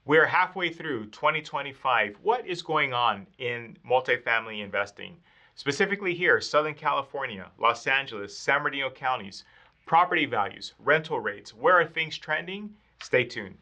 We're halfway through 2025. What is going on in multifamily investing? Specifically here, Southern California, Los Angeles, San Bernardino counties, property values, rental rates. Where are things trending? Stay tuned.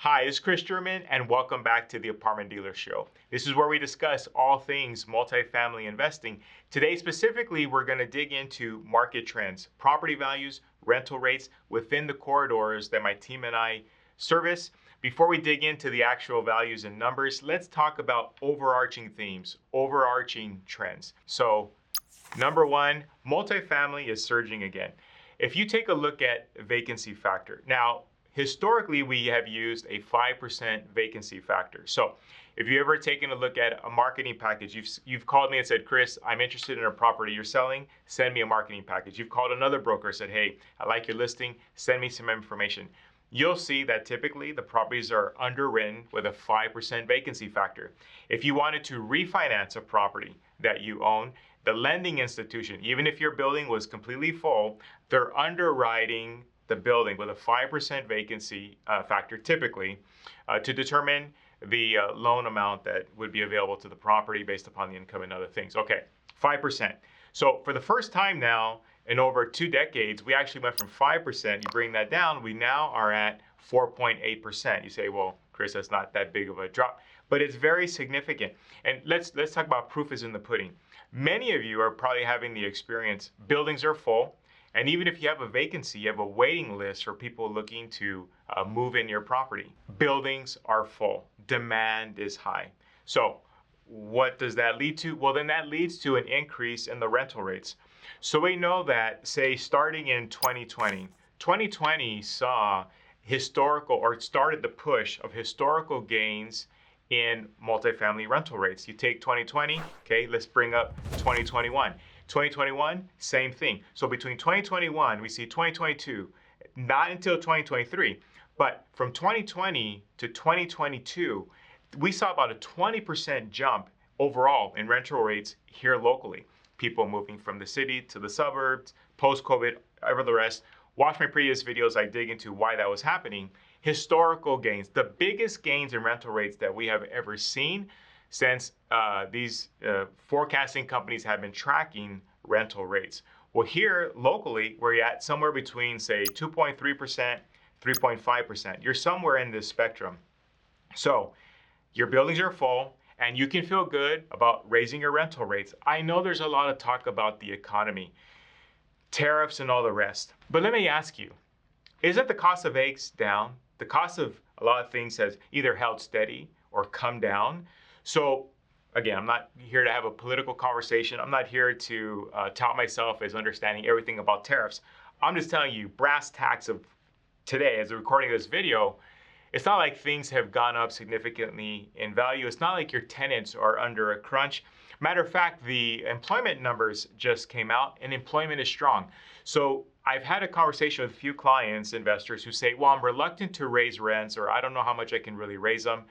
Hi, it's Kris and welcome back to the Apartment Dealer Show. This is where we discuss all things multifamily investing. Today specifically, we're going to dig into market trends, property values, rental rates within the corridors that my team and I service. Before we dig into the actual values and numbers, let's talk about overarching themes, overarching trends. So, number one, multifamily is surging again. If you take a look at vacancy factor, now, historically, we have used a 5% vacancy factor. So if you've ever taken a look at a marketing package, you've called me and said, Kris, I'm interested in a property you're selling, send me a marketing package. You've called another broker and said, hey, I like your listing, send me some information. You'll see that typically the properties are underwritten with a 5% vacancy factor. If you wanted to refinance a property that you own, the lending institution, even if your building was completely full, they're underwriting the building with a 5% vacancy factor typically to determine the loan amount that would be available to the property based upon the income and other things. Okay, 5%. So for the first time now in over 2 decades, we actually went from 5%, you bring that down, we now are at 4.8%. You say, well, Kris, that's not that big of a drop, but it's very significant. And let's talk about proof is in the pudding. Many of you are probably having the experience, buildings are full, and even if you have a vacancy, you have a waiting list for people looking to move in your property. Buildings are full. Demand is high. So what does that lead to? Well, then that leads to an increase in the rental rates. So we know that, say, starting in 2020 saw historical, or it started the push of historical gains in multifamily rental rates. You take 2020, okay, let's bring up 2021. 2021, same thing. So between 2021, we see 2022, not until 2023, but from 2020 to 2022, we saw about a 20% jump overall in rental rates here locally. People moving from the city to the suburbs, post-COVID, ever the rest. Watch my previous videos, I dig into why that was happening. Historical gains, the biggest gains in rental rates that we have ever seen since these forecasting companies have been tracking rental rates. Well, here locally, we're at somewhere between, say, 2.3%, 3.5%. You're somewhere in this spectrum. So your buildings are full, and you can feel good about raising your rental rates. I know there's a lot of talk about the economy, tariffs and all the rest. But let me ask you, isn't the cost of eggs down? The cost of a lot of things has either held steady or come down. So again, I'm not here to have a political conversation. I'm not here to tout myself as understanding everything about tariffs. I'm just telling you, brass tacks of today, as we're recording this video, it's not like things have gone up significantly in value. It's not like your tenants are under a crunch. Matter of fact, the employment numbers just came out and employment is strong. So I've had a conversation with a few clients, investors who say, well, I'm reluctant to raise rents, or I don't know how much I can really raise them.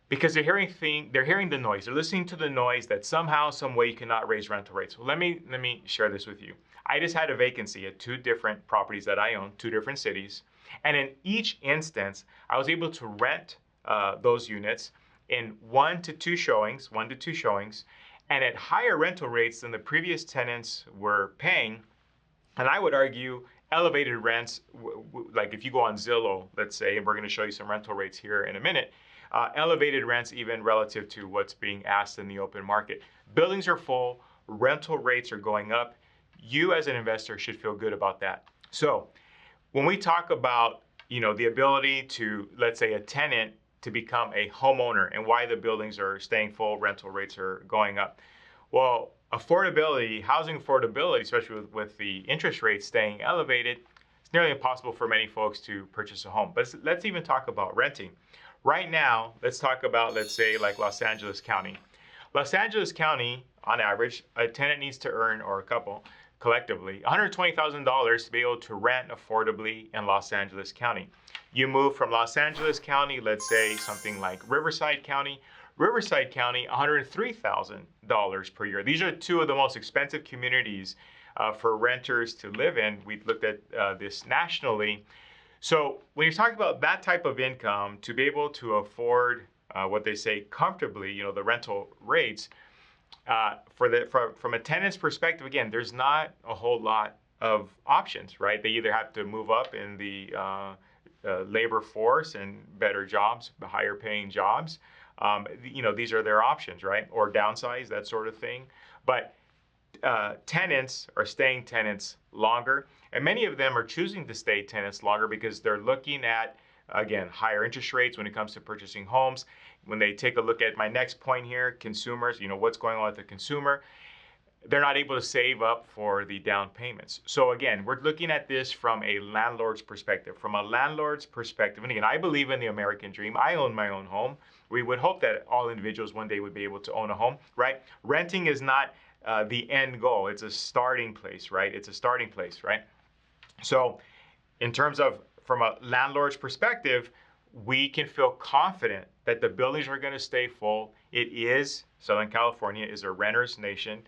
Because they're hearing the noise. They're listening to the noise that somehow, some way you cannot raise rental rates. Well, let me share this with you. I just had a vacancy at 2 different properties that I own, 2 different cities. And in each instance, I was able to rent those units in 1 to 2 showings, and at higher rental rates than the previous tenants were paying. And I would argue elevated rents, like if you go on Zillow, let's say, and we're going to show you some rental rates here in a minute, elevated rents even relative to what's being asked in the open market. Buildings are full, rental rates are going up. You as an investor should feel good about that. So when we talk about, the ability to, let's say, a tenant to become a homeowner and why the buildings are staying full, rental rates are going up. Well, affordability, housing affordability, especially with the interest rates staying elevated, it's nearly impossible for many folks to purchase a home. But let's even talk about renting. Right now, let's talk about, let's say, like Los Angeles County. Los Angeles County, on average, a tenant needs to earn, or a couple, collectively, $120,000 to be able to rent affordably in Los Angeles County. You move from Los Angeles County, let's say something like Riverside County, $103,000 per year. These are two of the most expensive communities for renters to live in. We looked at this nationally. So when you're talking about that type of income, to be able to afford what they say comfortably, the rental rates, from a tenant's perspective, again, there's not a whole lot of options, right? They either have to move up in the labor force and better jobs, higher paying jobs. These are their options, right? Or downsize, that sort of thing. But tenants are staying tenants longer, and many of them are choosing to stay tenants longer because they're looking at, again, higher interest rates when it comes to purchasing homes. When they take a look at my next point here, consumers, what's going on with the consumer, they're not able to save up for the down payments. So again, we're looking at this from a landlord's perspective. From a landlord's perspective, and again, I believe in the American dream. I own my own home. We would hope that all individuals one day would be able to own a home, right? Renting is not the end goal. It's a starting place, right? It's a starting place, right? So in terms of from a landlord's perspective, we can feel confident that the buildings are going to stay full. Southern California is a renter's nation.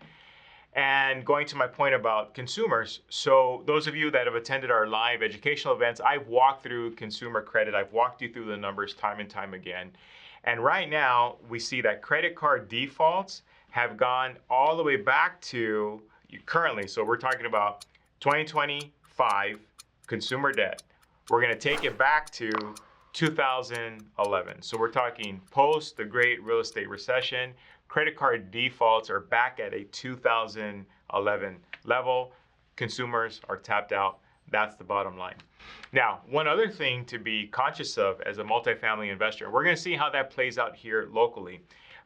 And going to my point about consumers, so those of you that have attended our live educational events, I've walked through consumer credit. I've walked you through the numbers time and time again. And right now, we see that credit card defaults have gone all the way back to currently. So we're talking about 2025 consumer debt. We're going to take it back to 2011. So we're talking post the great real estate recession. Credit card defaults are back at a 2011 level. Consumers are tapped out. That's the bottom line. Now, one other thing to be conscious of as a multifamily investor, we're going to see how that plays out here locally,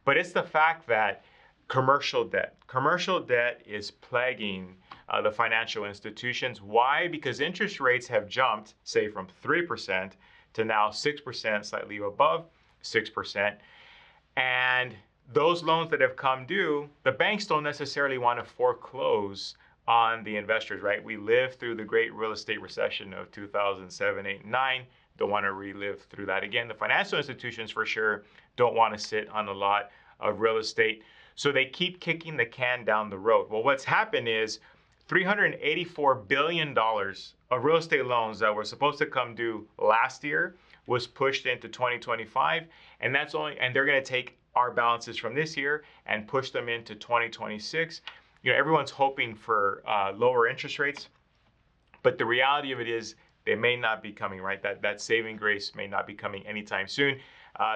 but it's the fact that commercial debt is plaguing the financial institutions. Why? Because interest rates have jumped, say, from 3% to now 6%, slightly above 6%. And those loans that have come due, the banks don't necessarily want to foreclose on the investors, right? We lived through the great real estate recession of 2007, 8, 9. Don't want to relive through that again. The financial institutions, for sure, don't want to sit on a lot of real estate. So they keep kicking the can down the road. Well, what's happened is $384 billion of real estate loans that were supposed to come due last year was pushed into 2025. And they're going to take our balances from this year and push them into 2026. Everyone's hoping for lower interest rates, but the reality of it is they may not be coming, right? That saving grace may not be coming anytime soon.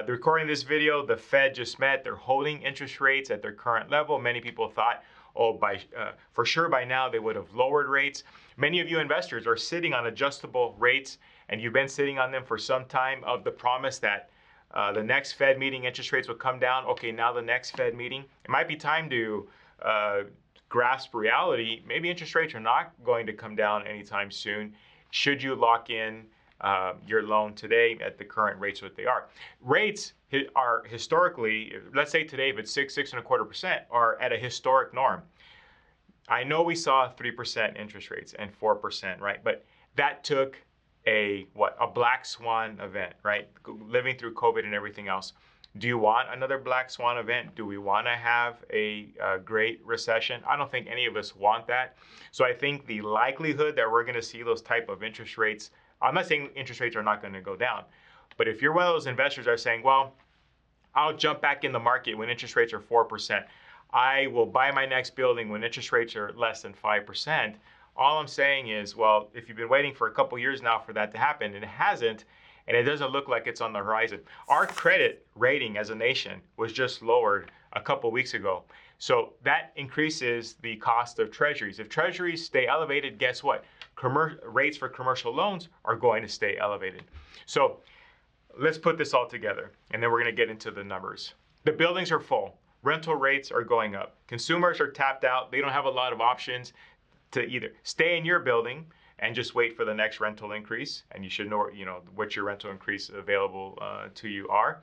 The recording of this video, the Fed just met. They're holding interest rates at their current level. Many people thought, for sure by now they would have lowered rates. Many of you investors are sitting on adjustable rates, and you've been sitting on them for some time of the promise that the next Fed meeting interest rates would come down. Okay, now the next Fed meeting, it might be time to grasp reality. Maybe interest rates are not going to come down anytime soon. Should you lock in your loan today at the current rates that they are? Rates are historically, let's say today, if it's 6.25%, are at a historic norm. I know we saw 3% interest rates and 4%, right? But that took a black swan event, right? Living through COVID and everything else. Do you want another black swan event? Do we want to have a great recession? I don't think any of us want that. So I think the likelihood that we're going to see those type of interest rates, I'm not saying interest rates are not going to go down, but if you're one of those investors that are saying, well, I'll jump back in the market when interest rates are 4%. I will buy my next building when interest rates are less than 5%. All I'm saying is, well, if you've been waiting for a couple years now for that to happen, and it hasn't, and it doesn't look like it's on the horizon. Our credit rating as a nation was just lowered a couple weeks ago. So that increases the cost of treasuries. If treasuries stay elevated, guess what? Rates for commercial loans are going to stay elevated. So let's put this all together, and then we're going to get into the numbers. The buildings are full. Rental rates are going up. Consumers are tapped out. They don't have a lot of options to either stay in your building and just wait for the next rental increase, and you should know, what your rental increase available to you are.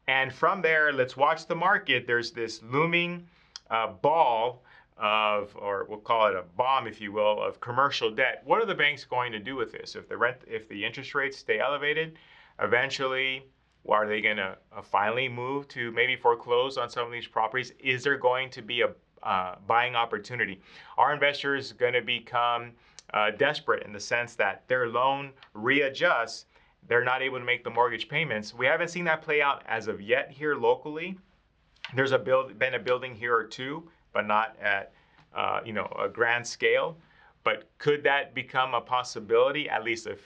And from there, let's watch the market. There's this looming ball or we'll call it a bomb, if you will, of commercial debt. What are the banks going to do with this? If the interest rates stay elevated, eventually, are they going to finally move to maybe foreclose on some of these properties? Is there going to be a buying opportunity? Are investors going to become desperate in the sense that their loan readjusts? They're not able to make the mortgage payments. We haven't seen that play out as of yet here locally. There's been a building here or two, but not at a grand scale. But could that become a possibility? At least a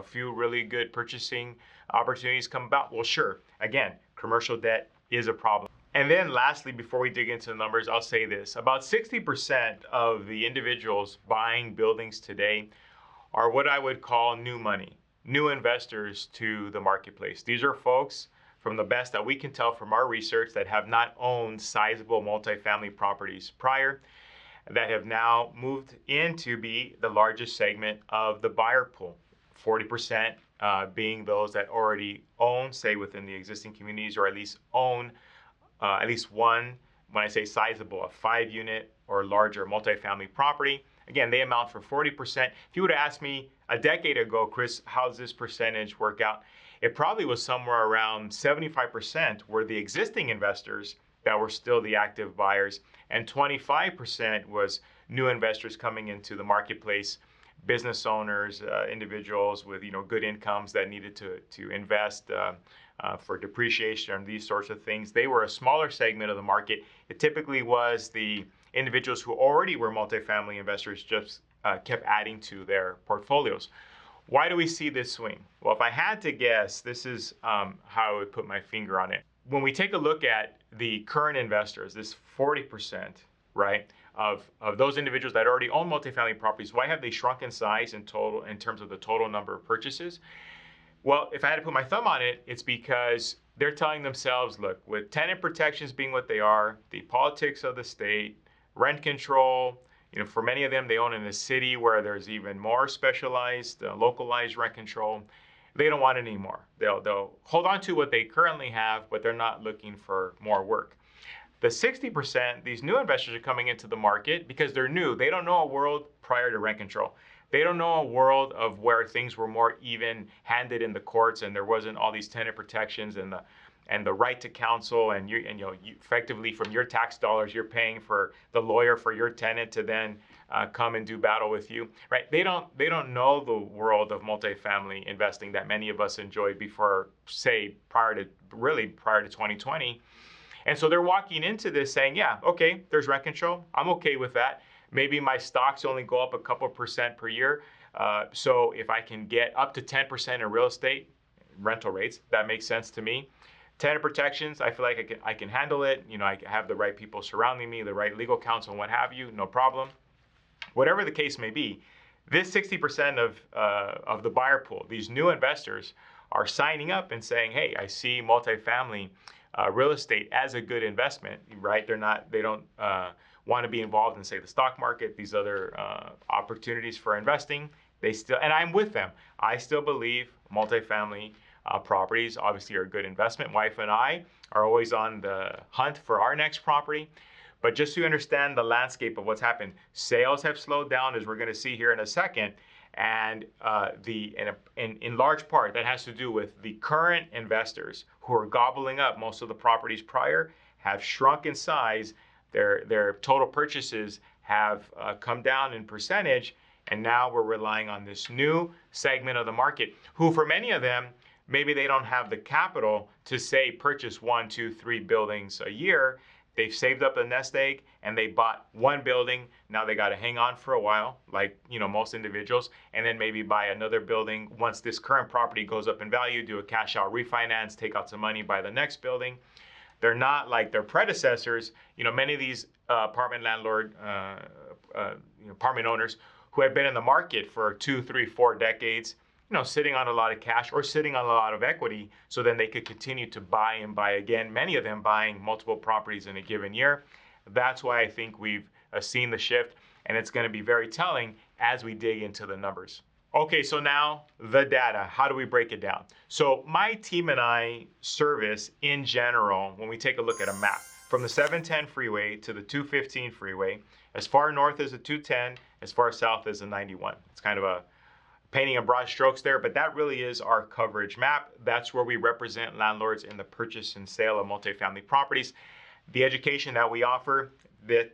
few really good purchasing opportunities come about. Well, sure. Again, commercial debt is a problem. And then lastly, before we dig into the numbers, I'll say this. About 60% of the individuals buying buildings today are what I would call new money, new investors to the marketplace. These are folks, from the best that we can tell from our research, that have not owned sizable multifamily properties prior, that have now moved in to be the largest segment of the buyer pool. 40% being those that already own, say within the existing communities, or at least own at least one, when I say sizable, a 5-unit or larger multifamily property. Again, they amount for 40%. If you would have asked me a decade ago, Kris, how does this percentage work out? It probably was somewhere around 75% were the existing investors that were still the active buyers, and 25% was new investors coming into the marketplace, business owners, individuals with good incomes that needed to invest for depreciation and these sorts of things. They were a smaller segment of the market. It typically was the individuals who already were multifamily investors just kept adding to their portfolios. Why do we see this swing? Well, if I had to guess, this is how I would put my finger on it. When we take a look at the current investors, this 40%, right, of those individuals that already own multifamily properties, why have they shrunk in size in total in terms of the total number of purchases? Well, if I had to put my thumb on it, it's because they're telling themselves, look, with tenant protections being what they are, the politics of the state, rent control, for many of them, they own in a city where there's even more specialized, localized rent control. They don't want it anymore. They'll hold on to what they currently have, but they're not looking for more work. The 60%, these new investors are coming into the market because they're new. They don't know a world prior to rent control. They don't know a world of where things were more even-handed in the courts and there wasn't all these tenant protections and the right to counsel, and you effectively from your tax dollars you're paying for the lawyer for your tenant to then come and do battle with you, right? They don't know the world of multifamily investing that many of us enjoyed before, say, prior to 2020. And so they're walking into this saying, yeah, okay, there's rent control. I'm okay with that. Maybe my stocks only go up a couple percent per year. So if I can get up to 10% in real estate rental rates, that makes sense to me. Tenant protections, I feel like I can handle it. I have the right people surrounding me, the right legal counsel and what have you, no problem. Whatever the case may be, this 60% of the buyer pool, these new investors are signing up and saying, hey, I see multifamily real estate as a good investment, right? They don't want to be involved in, say, the stock market, these other opportunities for investing. And I'm with them. I still believe multifamily properties obviously are a good investment. Wife and I are always on the hunt for our next property. But just so you understand the landscape of what's happened, sales have slowed down, as we're going to see here in a second. And in large part, that has to do with the current investors who are gobbling up most of the properties prior, have shrunk in size. Their total purchases have come down in percentage. And now we're relying on this new segment of the market, who for many of them, maybe they don't have the capital to, say, purchase 1, 2, 3 buildings a year. They've saved up a nest egg and they bought one building. Now they got to hang on for a while, like most individuals, and then maybe buy another building once this current property goes up in value, do a cash out refinance, take out some money, buy the next building. They're not like their predecessors. Many of these apartment apartment owners who have been in the market for 2, 3, 4 decades, sitting on a lot of cash or sitting on a lot of equity, so then they could continue to buy and buy again, many of them buying multiple properties in a given year. That's why I think we've seen the shift, and it's going to be very telling as we dig into the numbers. Okay, so now the data. How do we break it down? So my team and I service in general, when we take a look at a map, from the 710 freeway to the 215 freeway, As far north as the 210, as far south as the 91. It's kind of a painting in broad strokes there, but that really is our coverage map. That's where we represent landlords in the purchase and sale of multifamily properties. The education that we offer,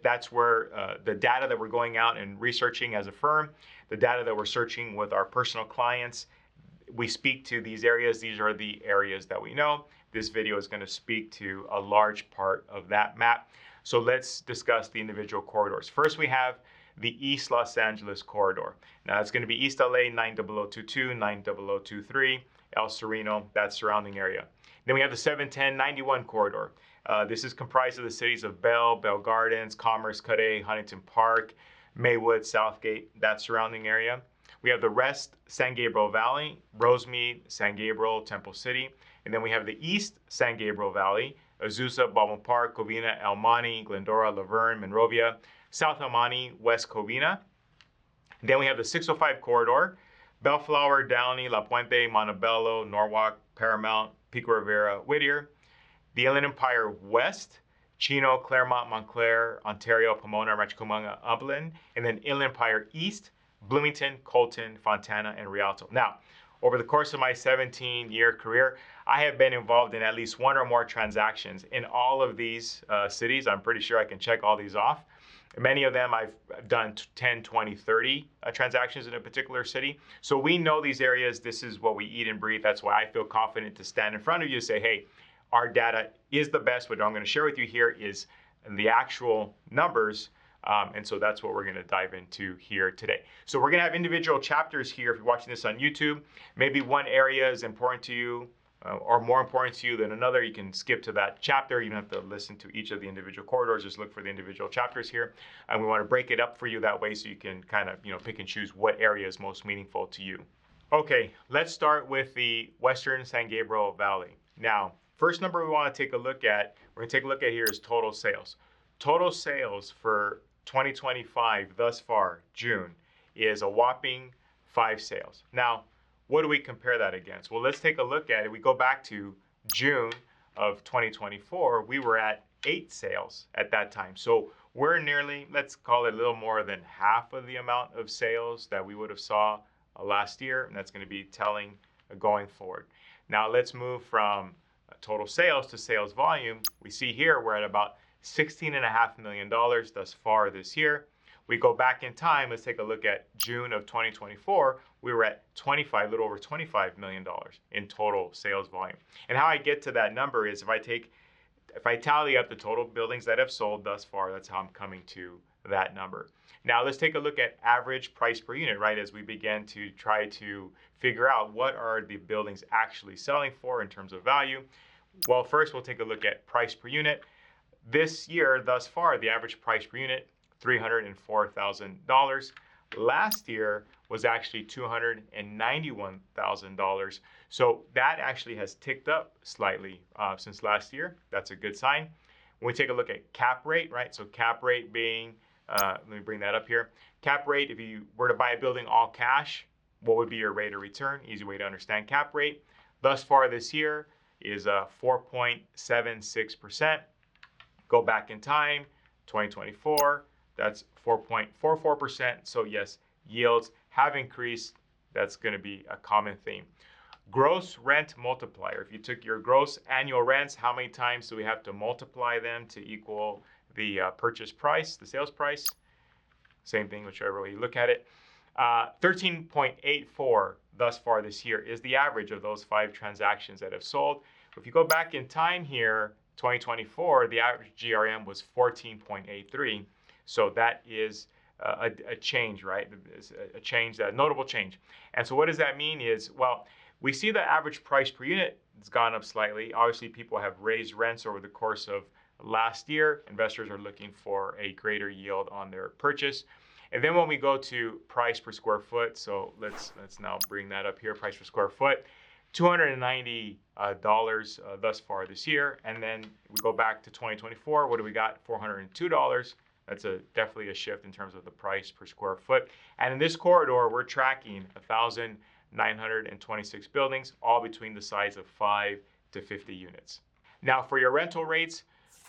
that's where the data that we're going out and researching as a firm, the data that we're searching with our personal clients, we speak to these areas. These are the areas that we know. This video is going to speak to a large part of that map. So let's discuss the individual corridors. First, we have the East Los Angeles corridor. Now it's going to be East LA 90022, 90023, El Sereno, that surrounding area. Then we have the 71091 corridor. This is comprised of the cities of Bell Gardens, Commerce, Cuddy, Huntington Park, Maywood, Southgate, that surrounding area. We have the rest, San Gabriel Valley, Rosemead, San Gabriel, Temple City. And then we have the East San Gabriel Valley, Azusa, Baldwin Park, Covina, El Monte, Glendora, Laverne, Monrovia, South El Monte, West Covina. Then we have the 605 corridor, Bellflower, Downey, La Puente, Montebello, Norwalk, Paramount, Pico Rivera, Whittier. The Inland Empire West, Chino, Claremont, Montclair, Ontario, Pomona, Rancho Cucamonga, Upland. And then Inland Empire East, Bloomington, Colton, Fontana, and Rialto. Now, over the course of my 17-year career, I have been involved in at least one or more transactions in all of these cities. I'm pretty sure I can check all these off. Many of them I've done 10, 20, 30 transactions in a particular city. So we know these areas. This is what we eat and breathe. That's why I feel confident to stand in front of you and say, hey, our data is the best. What I'm going to share with you here is the actual numbers. And so that's what we're going to dive into here today. So we're going to have individual chapters here. If you're watching this on YouTube, maybe one area is important to you or more important to you than another. You can skip to that chapter. You don't have to listen to each of the individual corridors. Just look for the individual chapters here. And we want to break it up for you that way so you can kind of pick and choose what area is most meaningful to you. Okay, let's start with the Western San Gabriel Valley. Now, first number we want to take a look at, we're going to take a look at here is total sales. Total sales for 2025 thus far, June, is a whopping 5 sales. Now, what do we compare that against? Well, let's take a look at it. We go back to June of 2024, we were at 8 sales at that time. So we're nearly, let's call it a little more than half of the amount of sales that we would have saw last year, and that's going to be telling going forward. Now let's move from total sales to sales volume. We see here we're at about $16.5 million thus far this year. We go back in time, let's take a look at June of 2024. We were at a little over $25 million in total sales volume. And how I get to that number is if I tally up the total buildings that have sold thus far, that's how I'm coming to that number. Now let's take a look at average price per unit, right? As we begin to try to figure out what are the buildings actually selling for in terms of value. Well, first we'll take a look at price per unit. This year, thus far, the average price per unit, $304,000. Last year was actually $291,000. So that actually has ticked up slightly since last year. That's a good sign. When we take a look at cap rate, right? So cap rate being, let me bring that up here. Cap rate, if you were to buy a building all cash, what would be your rate of return? Easy way to understand cap rate. Thus far this year is 4.76%. Go back in time, 2024, that's 4.44%. So yes, yields have increased. That's going to be a common theme. Gross rent multiplier. If you took your gross annual rents, how many times do we have to multiply them to equal the purchase price, the sales price? Same thing, whichever way you look at it. 13.84 thus far this year is the average of those 5 transactions that have sold. If you go back in time here, 2024, the average GRM was 14.83. So that is a change, right? A change, a notable change. And so what does that mean is, well, we see the average price per unit has gone up slightly. Obviously, people have raised rents over the course of last year. Investors are looking for a greater yield on their purchase. And then when we go to price per square foot, so let's now bring that up here, price per square foot. $290 thus far this year. And then we go back to 2024. What do we got? $402. That's definitely a shift in terms of the price per square foot. And in this corridor, we're tracking 1,926 buildings, all between the size of 5 to 50 units. Now for your rental rates,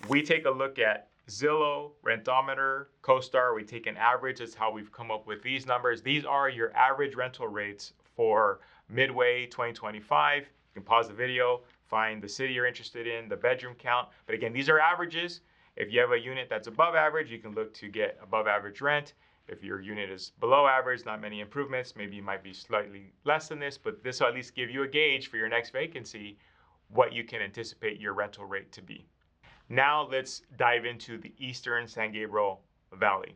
we take a look at Zillow, Rentometer, CoStar. We take an average. That's how we've come up with these numbers. These are your average rental rates for midway 2025. You can pause the video, find the city you're interested in, the bedroom count. But again, these are averages. If you have a unit that's above average, you can look to get above average rent. If your unit is below average, not many improvements, maybe you might be slightly less than this, but this will at least give you a gauge for your next vacancy, what you can anticipate your rental rate to be. Now let's dive into the Eastern San Gabriel Valley.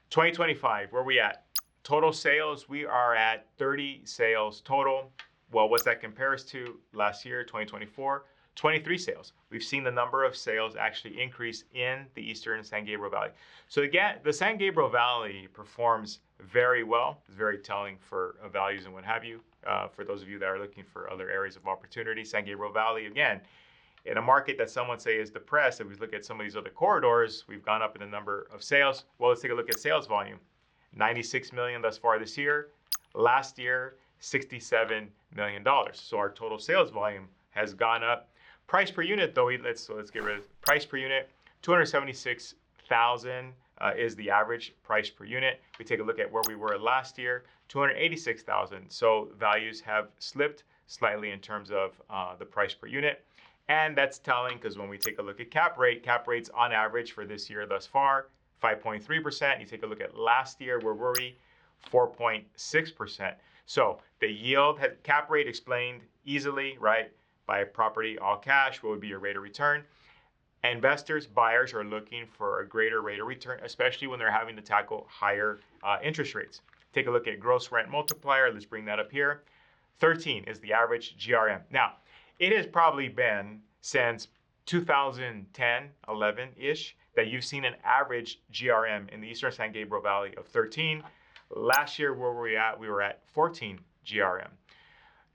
2025, where are we at? Total sales, we are at 30 sales total. Well, what's that compares to last year, 2024? 23 sales. We've seen the number of sales actually increase in the Eastern San Gabriel Valley. So again, the San Gabriel Valley performs very well. It's very telling for values and what have you. For those of you that are looking for other areas of opportunity, San Gabriel Valley, again, in a market that some would say is depressed, if we look at some of these other corridors, we've gone up in the number of sales. Well, let's take a look at sales volume. 96 million thus far this year. Last year, $67 million. So our total sales volume has gone up. Price per unit, though, let's get rid of price per unit. 276,000 is the average price per unit. We take a look at where we were last year, 286,000. So values have slipped slightly in terms of the price per unit. And that's telling because when we take a look at cap rates on average for this year thus far, 5.3%. You take a look at last year, where were we? 4.6%. So the yield, cap rate explained easily, right? Buy a property all cash, what would be your rate of return? Investors, buyers are looking for a greater rate of return, especially when they're having to tackle higher interest rates. Take a look at gross rent multiplier. Let's bring that up here. 13 is the average GRM. Now, it has probably been since 2010, 11-ish, that you've seen an average GRM in the Eastern San Gabriel Valley of 13. Last year, where were we at? We were at 14 GRM.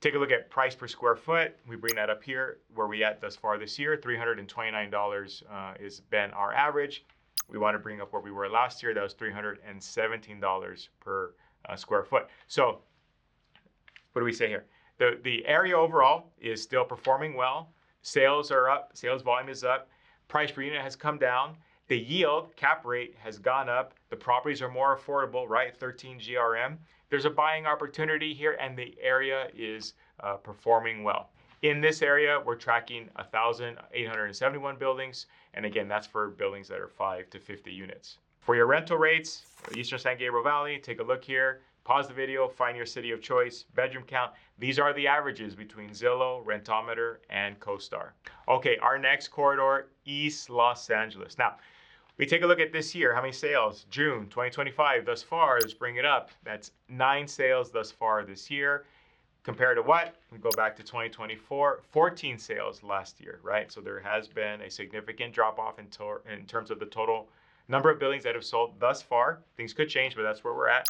Take a look at price per square foot. We bring that up here. Where we at thus far this year? $329 has been our average. We want to bring up where we were last year. That was $317 per square foot. So what do we say here? The area overall is still performing well. Sales are up. Sales volume is up. Price per unit has come down. The yield, cap rate, has gone up. The properties are more affordable, right? 13 GRM. There's a buying opportunity here, and the area is performing well. In this area, we're tracking 1,871 buildings. And again, that's for buildings that are 5 to 50 units. For your rental rates, Eastern San Gabriel Valley, take a look here. Pause the video, find your city of choice, bedroom count. These are the averages between Zillow, Rentometer, and CoStar. Okay, our next corridor, East Los Angeles. Now, we take a look at this year. How many sales? June 2025 thus far. Let's bring it up. That's 9 sales thus far this year. Compared to what? We go back to 2024, 14 sales last year, right? So there has been a significant drop off in terms of the total number of buildings that have sold thus far. Things could change, but that's where we're at.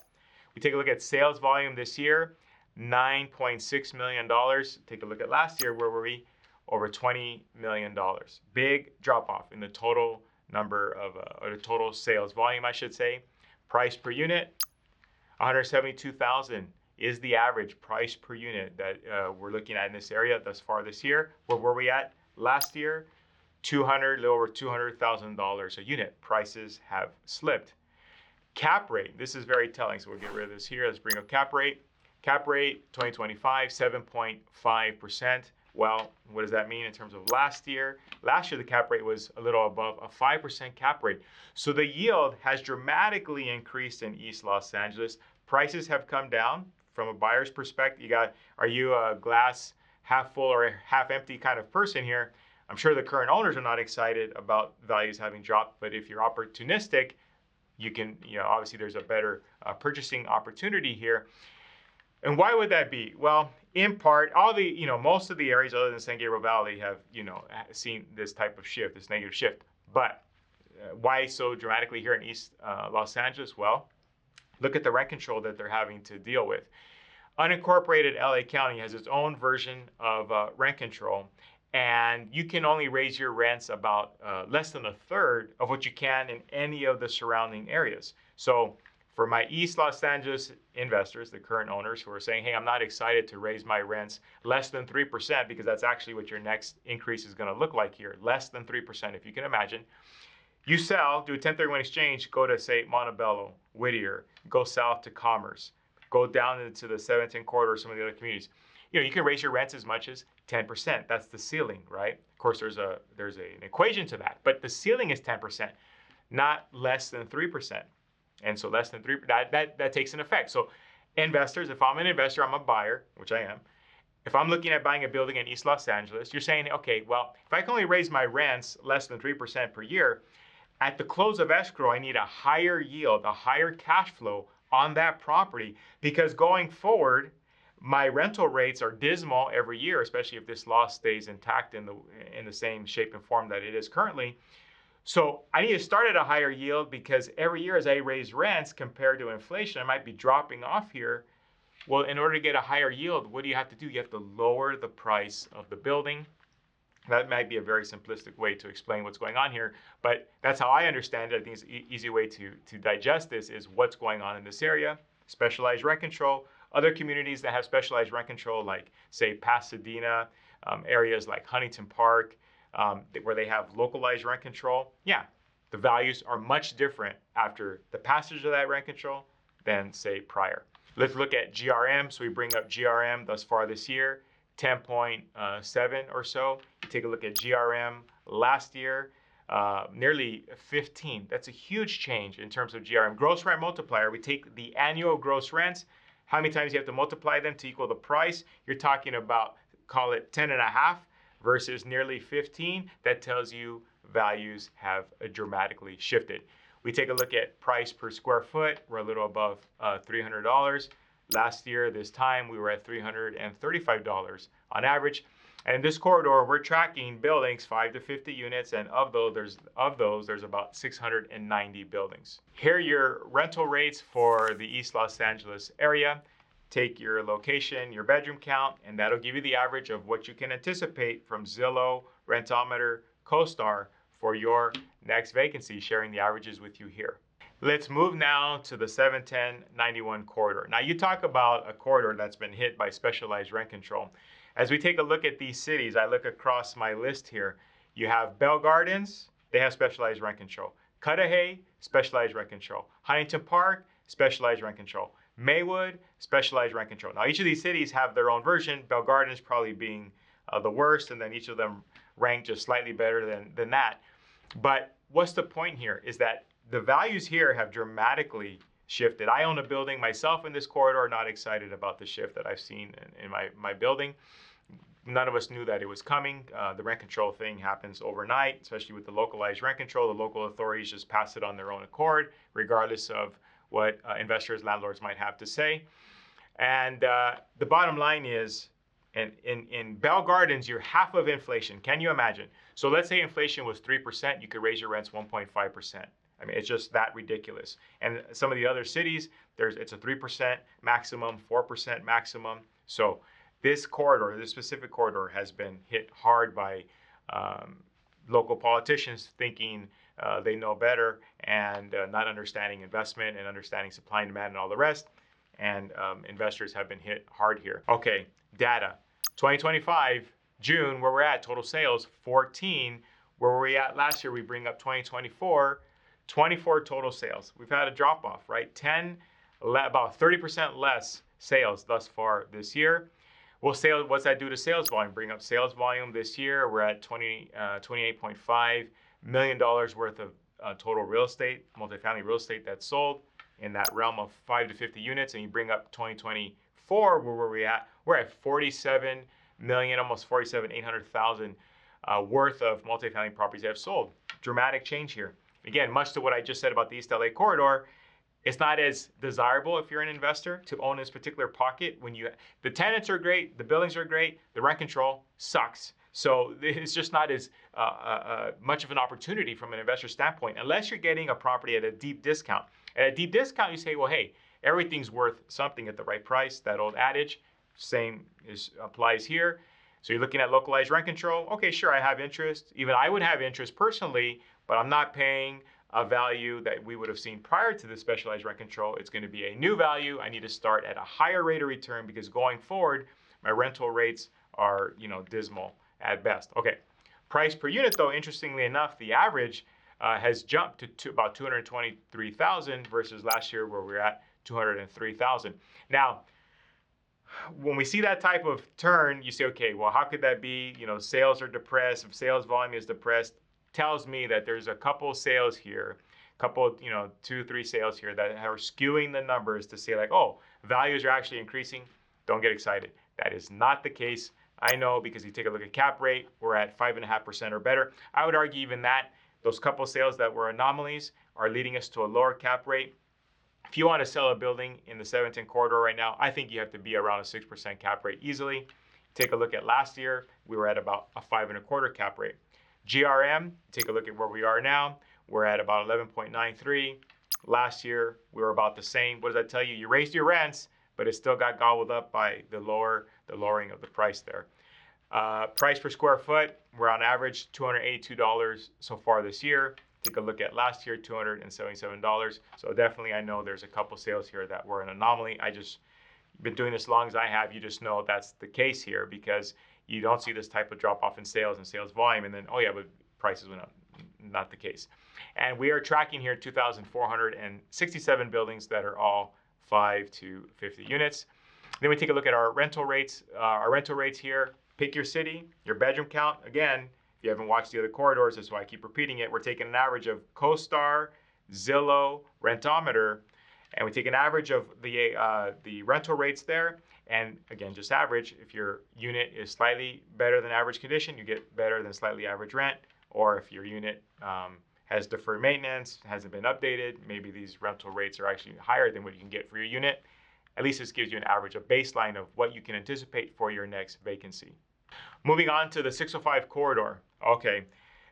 We take a look at sales volume this year, $9.6 million. Take a look at last year, where were we? Over $20 million. Big drop off in the total number of, or the total sales volume, I should say. Price per unit, $172,000 is the average price per unit that we're looking at in this area thus far this year. Where were we at last year? A little over $200,000 a unit. Prices have slipped. Cap rate, this is very telling, so we'll get rid of this here. Let's bring up cap rate. Cap rate, 2025, 7.5%. Well, what does that mean in terms of last year? Last year, the cap rate was a little above a 5% cap rate. So the yield has dramatically increased in East Los Angeles. Prices have come down from a buyer's perspective. Are you a glass half full or half empty kind of person here? I'm sure the current owners are not excited about values having dropped, but if you're opportunistic, you can, obviously there's a better purchasing opportunity here. And why would that be? Well, in part, most of the areas other than San Gabriel Valley have, seen this type of shift, this negative shift. But why so dramatically here in East Los Angeles? Well, look at the rent control that they're having to deal with. Unincorporated LA County has its own version of rent control. And you can only raise your rents about less than a third of what you can in any of the surrounding areas. So for my East Los Angeles investors, the current owners who are saying, hey, I'm not excited to raise my rents less than 3%, because that's actually what your next increase is going to look like here, less than 3%, if you can imagine. You sell, do a 1031 exchange, go to say Montebello, Whittier, go south to Commerce, go down into the 710 corridor, some of the other communities. You can raise your rents as much as 10%. That's the ceiling, right? Of course, there's an equation to that, but the ceiling is 10%, not less than 3%. And so less than 3, that takes an effect. So investors, if I'm an investor, I'm a buyer, which I am. If I'm looking at buying a building in East Los Angeles, you're saying, okay, well, if I can only raise my rents less than 3% per year, at the close of escrow, I need a higher yield, a higher cash flow on that property, because going forward, my rental rates are dismal every year, especially if this law stays intact in the same shape and form that it is currently. So I need to start at a higher yield, because every year as I raise rents compared to inflation, I might be dropping off here. Well, in order to get a higher yield, what do you have to do? You have to lower the price of the building. That might be a very simplistic way to explain what's going on here, but that's how I understand it. I think it's an easy way to digest this is what's going on in this area. Specialized rent control. Other communities that have specialized rent control, like say Pasadena, areas like Huntington Park, where they have localized rent control. Yeah, the values are much different after the passage of that rent control than say prior. Let's look at GRM. So we bring up GRM thus far this year, 10.7 or so. You take a look at GRM last year, nearly 15. That's a huge change in terms of GRM. Gross rent multiplier, we take the annual gross rents, how many times you have to multiply them to equal the price. You're talking about, call it 10.5 versus nearly 15. That tells you values have dramatically shifted. We take a look at price per square foot. We're a little above $300. Last year, this time, we were at $335 on average. And in this corridor, we're tracking buildings 5 to 50 units, and of those, there's about 690 buildings. Here are your rental rates for the East Los Angeles area. Take your location, your bedroom count, and that'll give you the average of what you can anticipate from Zillow, Rentometer, CoStar for your next vacancy, sharing the averages with you here. Let's move now to the 710-91 corridor. Now you talk about a corridor that's been hit by specialized rent control. As we take a look at these cities, I look across my list here. You have Bell Gardens, they have specialized rent control. Cudahy, specialized rent control. Huntington Park, specialized rent control. Maywood, specialized rent control. Now each of these cities have their own version, Bell Gardens probably being the worst, and then each of them rank just slightly better than that. But what's the point here is that the values here have dramatically shifted. I own a building myself in this corridor, not excited about the shift that I've seen in my building. None of us knew that it was coming. The rent control thing happens overnight, especially with the localized rent control. The local authorities just pass it on their own accord, regardless of what investors, landlords might have to say. And the bottom line is, in Bell Gardens, you're half of inflation. Can you imagine? So let's say inflation was 3%, you could raise your rents 1.5%. I mean, it's just that ridiculous. And some of the other cities, it's a 3% maximum, 4% maximum. So this corridor, this specific corridor, has been hit hard by local politicians thinking they know better, and not understanding investment and understanding supply and demand and all the rest. And investors have been hit hard here. Okay, data. 2025, June, where we're at, total sales, 14. Where were we at last year? We bring up 2024, 24 total sales. We've had a drop off, right? About 30% less sales thus far this year. Well, what's that do to sales volume? Bring up sales volume this year. We're at $28.5 million worth of total real estate, multifamily real estate that's sold in that realm of 5 to 50 units. And you bring up 2024, where were we at? We're at 47 million, almost 800,000 worth of multifamily properties that have sold. Dramatic change here. Again, much to what I just said about the East LA corridor, it's not as desirable if you're an investor to own this particular pocket when the tenants are great, the buildings are great, the rent control sucks. So it's just not as much of an opportunity from an investor standpoint, unless you're getting a property at a deep discount. At a deep discount, you say, well, hey, everything's worth something at the right price. That old adage, same applies here. So you're looking at localized rent control. Okay, sure, I have interest. Even I would have interest personally, but I'm not paying a value that we would have seen prior to the specialized rent control. It's going to be a new value. I need to start at a higher rate of return, because going forward, my rental rates are, dismal at best. Okay, price per unit though, interestingly enough, the average has jumped to about 223,000 versus last year where we were at 203,000. Now, when we see that type of turn, you say, okay, well, how could that be? You know, sales are depressed. If sales volume is depressed, tells me that there's a couple sales here, couple, 2-3 sales here that are skewing the numbers to say like, oh, values are actually increasing. Don't get excited. That is not the case. I know, because you take a look at cap rate, we're at 5.5% or better. I would argue even that those couple sales that were anomalies are leading us to a lower cap rate. If you want to sell a building in the 710 corridor right now, I think you have to be around a 6% cap rate easily. Take a look at last year, we were at about a 5.25 cap rate. GRM, take a look at where we are now. We're at about 11.93. Last year, we were about the same. What does that tell you? You raised your rents, but it still got gobbled up by the lowering of the price there. Price per square foot, we're on average $282 so far this year. Take a look at last year, $277. So definitely, I know there's a couple sales here that were an anomaly. I just been doing this as long as I have. You just know that's the case here, because you don't see this type of drop off in sales and sales volume, and then, oh yeah, but prices went up. Not the case. And we are tracking here 2,467 buildings that are all 5 to 50 units. Then we take a look at our rental rates. Our rental rates here, pick your city, your bedroom count. Again, if you haven't watched the other corridors, that's why I keep repeating it. We're taking an average of CoStar, Zillow, Rentometer, and we take an average of the rental rates there. And again, just average. If your unit is slightly better than average condition, you get better than slightly average rent. Or if your unit has deferred maintenance, hasn't been updated, maybe these rental rates are actually higher than what you can get for your unit. At least this gives you an average, a baseline of what you can anticipate for your next vacancy. Moving on to the 605 corridor. Okay,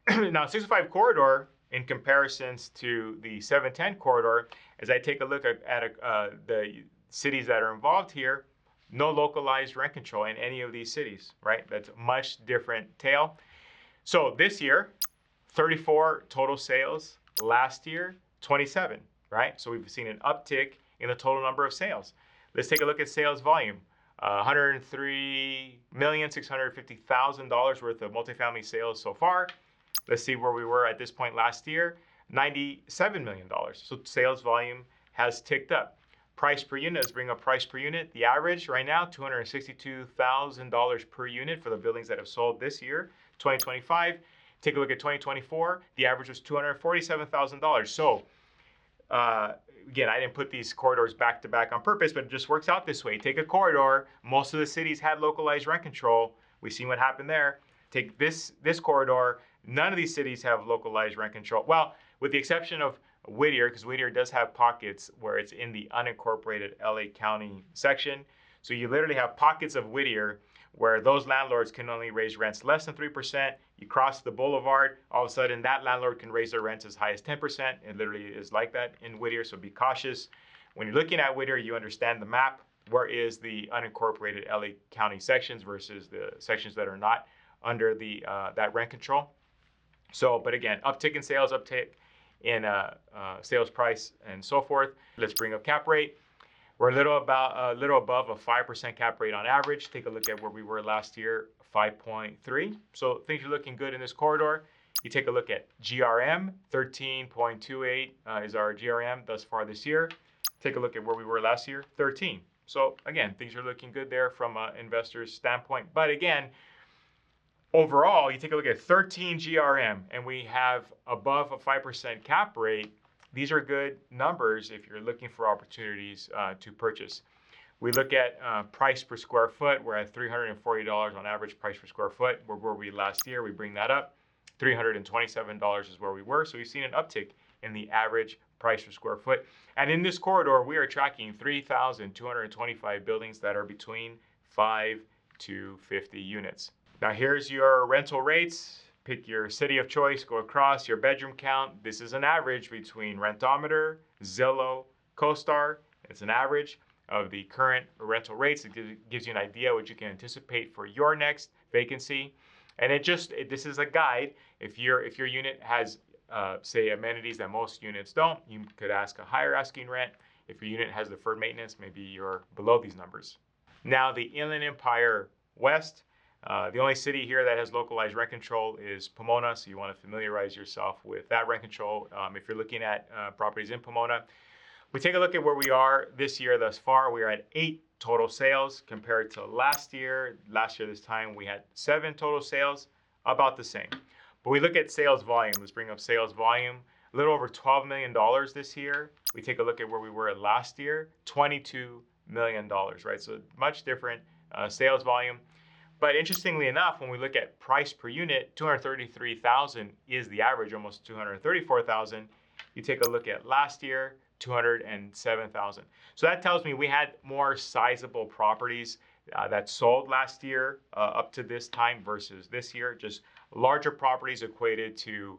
now 605 corridor in comparisons to the 710 corridor, as I take a look at the cities that are involved here, no localized rent control in any of these cities, right? That's a much different tale. So this year, 34 total sales. Last year, 27, right? So we've seen an uptick in the total number of sales. Let's take a look at sales volume. $103,650,000 worth of multifamily sales so far. Let's see where we were at this point last year, $97 million. So sales volume has ticked up. Price per unit, let's bring up price per unit. The average right now, $262,000 per unit for the buildings that have sold this year, 2025. Take a look at 2024. The average was $247,000. So again, I didn't put these corridors back to back on purpose, but it just works out this way. Take a corridor. Most of the cities had localized rent control. We've seen what happened there. Take this corridor. None of these cities have localized rent control. Well, with the exception of Whittier, because Whittier does have pockets where it's in the unincorporated LA County section. So you literally have pockets of Whittier where those landlords can only raise rents less than 3%. You cross the boulevard, all of a sudden that landlord can raise their rents as high as 10%. It literally is like that in Whittier, so be cautious. When you're looking at Whittier, you understand the map. Where is the unincorporated LA County sections versus the sections that are not under the that rent control. So, but again, uptick in sales, uptick in sales price, and so forth. Let's bring up cap rate. We're a little above a 5% cap rate on average. Take a look at where we were last year, 5.3. So things are looking good in this corridor. You take a look at GRM, 13.28 is our GRM thus far this year. Take a look at where we were last year, 13. So again, things are looking good there from an investor's standpoint. But again, overall, you take a look at 13 GRM and we have above a 5% cap rate. These are good numbers if you're looking for opportunities to purchase. We look at price per square foot. We're at $340 on average price per square foot. Where were we last year? We bring that up. $327 is where we were. So we've seen an uptick in the average price per square foot. And in this corridor, we are tracking 3,225 buildings that are between 5 to 50 units. Now here's your rental rates. Pick your city of choice, go across your bedroom count. This is an average between Rentometer, Zillow, CoStar. It's an average of the current rental rates. It gives you an idea what you can anticipate for your next vacancy. And this is a guide. If your unit has, say, amenities that most units don't, you could ask a higher asking rent. If your unit has deferred maintenance, maybe you're below these numbers. Now the Inland Empire West, The only city here that has localized rent control is Pomona, so you want to familiarize yourself with that rent control if you're looking at properties in Pomona. We take a look at where we are this year thus far. We are at 8 total sales compared to last year. Last year this time we had 7 total sales, about the same. But we look at sales volume. Let's bring up sales volume. A little over $12 million this year. We take a look at where we were last year, $22 million, right? So much different sales volume. But interestingly enough, when we look at price per unit, $233,000 is the average, almost $234,000. You take a look at last year, $207,000. So that tells me we had more sizable properties that sold last year up to this time versus this year. Just larger properties equated to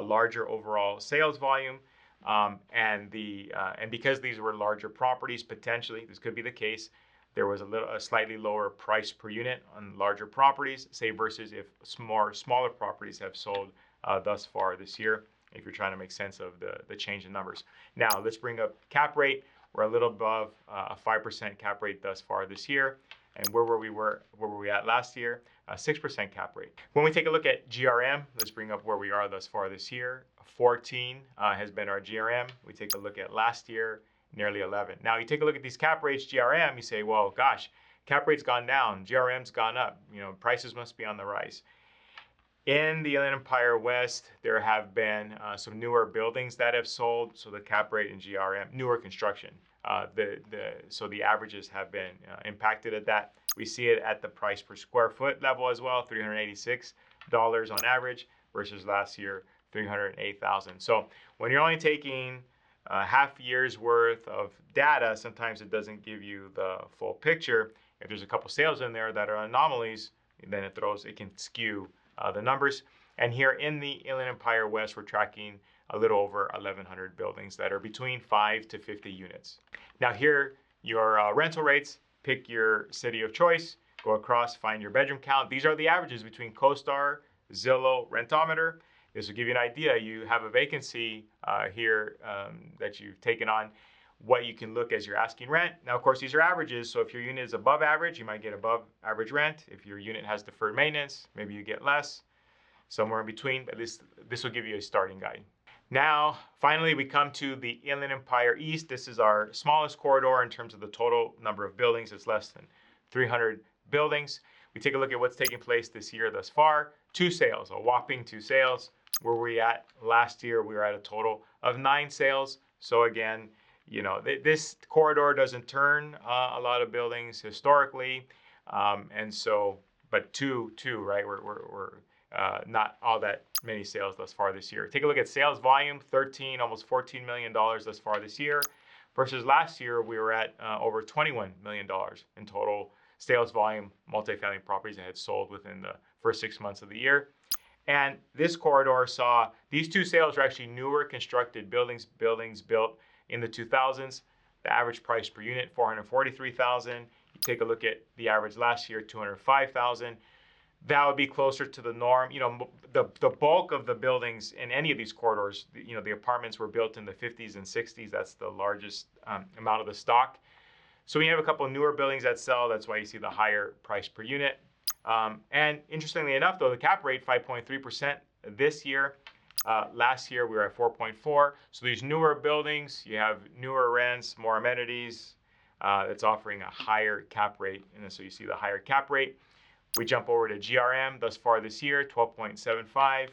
larger overall sales volume. And because these were larger properties, potentially, this could be the case, there was a slightly lower price per unit on larger properties, say versus if smaller properties have sold thus far this year, if you're trying to make sense of the change in numbers. Now, let's bring up cap rate. We're a little above a 5% cap rate thus far this year. And where were we at last year? 6% cap rate. When we take a look at GRM, let's bring up where we are thus far this year. 14 has been our GRM. We take a look at last year, nearly 11. Now, you take a look at these cap rates, GRM, you say, well, gosh, cap rate's gone down, GRM's gone up. Prices must be on the rise. In the Inland Empire West, there have been some newer buildings that have sold, so the cap rate in GRM, newer construction. So the averages have been impacted at that. We see it at the price per square foot level as well, $386 on average versus last year, $308,000. So when you're only taking half year's worth of data, sometimes it doesn't give you the full picture. If there's a couple sales in there that are anomalies, then it can skew the numbers. And here in the Inland Empire West, we're tracking a little over 1,100 buildings that are between 5 to 50 units. Now here, your rental rates, pick your city of choice, go across, find your bedroom count. These are the averages between CoStar, Zillow, Rentometer. This will give you an idea. You have a vacancy here that you've taken on, what you can look as your asking rent. Now, of course, these are averages. So if your unit is above average, you might get above average rent. If your unit has deferred maintenance, maybe you get less, somewhere in between. But this will give you a starting guide. Now, finally, we come to the Inland Empire East. This is our smallest corridor in terms of the total number of buildings. It's less than 300 buildings. We take a look at what's taking place this year thus far. 2 sales, a whopping 2 sales. Where we at last year, we were at a total of 9 sales. So again, this corridor doesn't turn a lot of buildings historically, but two, right? We're not all that many sales thus far this year. Take a look at sales volume, almost $14 million thus far this year, versus last year we were at over $21 million in total sales volume, multifamily properties that had sold within the first 6 months of the year. And this corridor saw these 2 sales are actually newer constructed buildings built in the 2000s. The average price per unit, $443,000. You take a look at the average last year, $205,000. That would be closer to the norm. The bulk of the buildings in any of these corridors, the apartments were built in the 50s and 60s. That's the largest amount of the stock. So we have a couple of newer buildings that sell. That's why you see the higher price per unit. And interestingly enough, though, the cap rate, 5.3% this year. Last year, we were at 4.4. So these newer buildings, you have newer rents, more amenities. It's offering a higher cap rate. And so you see the higher cap rate. We jump over to GRM thus far this year, 12.75.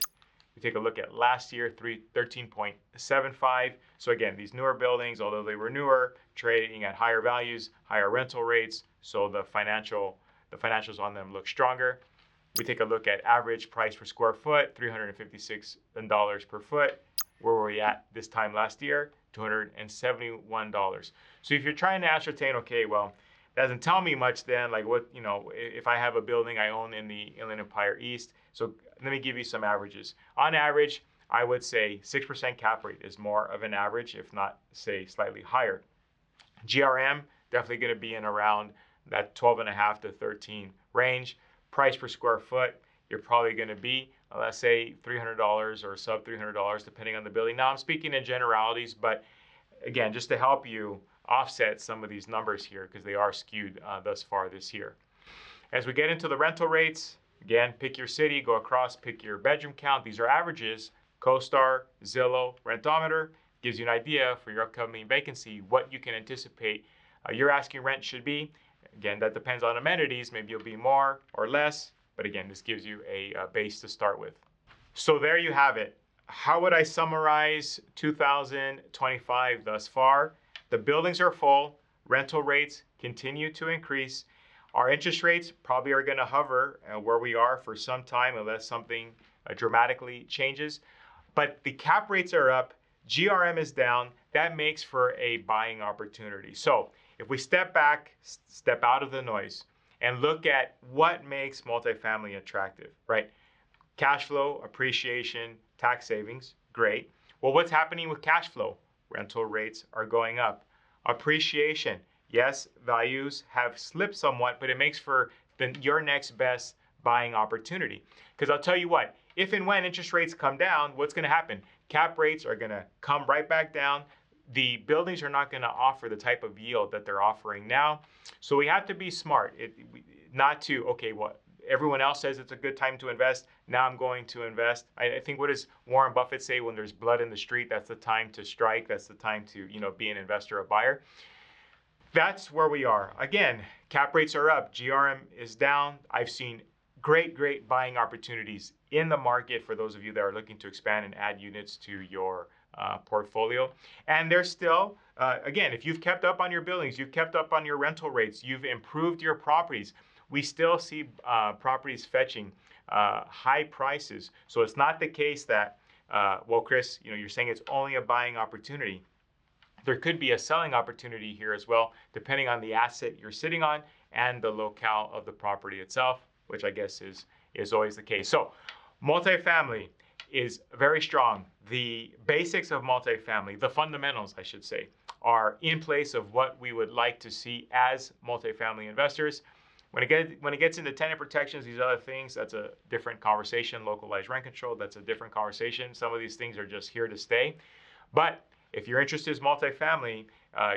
We take a look at last year, 13.75. So again, these newer buildings, although they were newer, trading at higher values, higher rental rates. So the financials on them look stronger. We take a look at average price per square foot, $356 per foot. Where were we at this time last year? $271. So if you're trying to ascertain, okay, well, that doesn't tell me much then, like what, if I have a building I own in the Inland Empire East. So let me give you some averages. On average, I would say 6% cap rate is more of an average, if not, say, slightly higher. GRM, definitely going to be in around that 12.5 to 13 range. Price per square foot, you're probably going to be, let's say, $300 or sub $300, depending on the building. Now, I'm speaking in generalities, but again, just to help you offset some of these numbers here, because they are skewed thus far this year. As we get into the rental rates, again, pick your city, go across, pick your bedroom count. These are averages. CoStar, Zillow, Rentometer gives you an idea for your upcoming vacancy, what you can anticipate your asking rent should be. Again, that depends on amenities. Maybe you'll be more or less. But again, this gives you a base to start with. So there you have it. How would I summarize 2025 thus far? The buildings are full. Rental rates continue to increase. Our interest rates probably are going to hover where we are for some time unless something dramatically changes. But the cap rates are up. GRM is down. That makes for a buying opportunity. So if we step back, step out of the noise, and look at what makes multifamily attractive, right? Cash flow, appreciation, tax savings, great. Well, what's happening with cash flow? Rental rates are going up. Appreciation, yes, values have slipped somewhat, but it makes for your next best buying opportunity. Because I'll tell you what, if and when interest rates come down, what's going to happen? Cap rates are going to come right back down. The buildings are not going to offer the type of yield that they're offering now. So we have to be smart, not to, okay, well, everyone else says it's a good time to invest. Now I'm going to invest. I think, what does Warren Buffett say? When there's blood in the street, that's the time to strike. That's the time to, be an investor, a buyer. That's where we are. Again, cap rates are up. GRM is down. I've seen great buying opportunities in the market for those of you that are looking to expand and add units to your portfolio. And there's still, again, if you've kept up on your buildings, you've kept up on your rental rates, you've improved your properties, we still see properties fetching high prices. So it's not the case that, well, Kris, you're saying it's only a buying opportunity. There could be a selling opportunity here as well, depending on the asset you're sitting on and the locale of the property itself, which I guess is always the case. So multifamily is very strong. The basics of multifamily, the fundamentals, I should say, are in place of what we would like to see as multifamily investors. When it gets into tenant protections, these other things, that's a different conversation. Localized rent control, that's a different conversation. Some of these things are just here to stay. But if your interest is multifamily,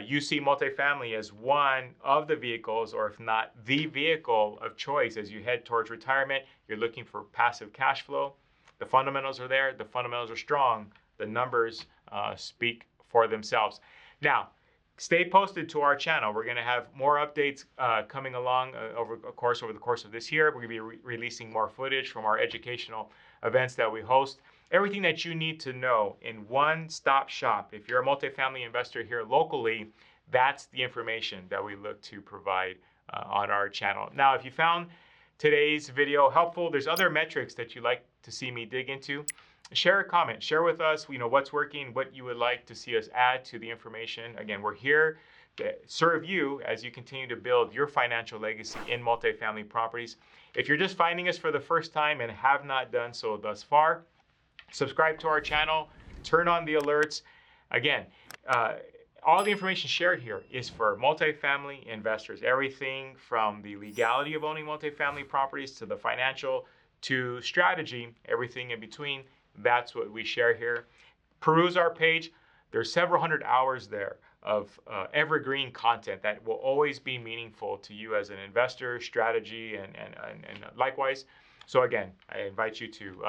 you see multifamily as one of the vehicles, or if not the vehicle of choice as you head towards retirement. You're looking for passive cash flow. The fundamentals are there. The fundamentals are strong. The numbers speak for themselves. Now, stay posted to our channel. We're going to have more updates coming along over the course of this year. We're going to be releasing more footage from our educational events that we host. Everything that you need to know in one-stop shop. If you're a multifamily investor here locally, that's the information that we look to provide on our channel. Now, if you found today's video helpful, there's other metrics that you'd like to see me dig into. Share a comment. Share with us, what's working, what you would like to see us add to the information. Again, we're here to serve you as you continue to build your financial legacy in multifamily properties. If you're just finding us for the first time and have not done so thus far, subscribe to our channel, turn on the alerts. Again, all the information shared here is for multifamily investors. Everything from the legality of owning multifamily properties to the financial to strategy, everything in between. That's what we share here. Peruse our page. There's several hundred hours there of evergreen content that will always be meaningful to you as an investor, strategy, and likewise. So again, I invite you to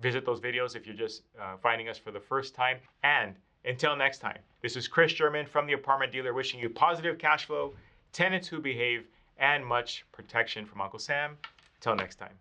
visit those videos if you're just finding us for the first time. And until next time, this is Kris German from the Apartment Dealer, wishing you positive cash flow, tenants who behave, and much protection from Uncle Sam. Until next time.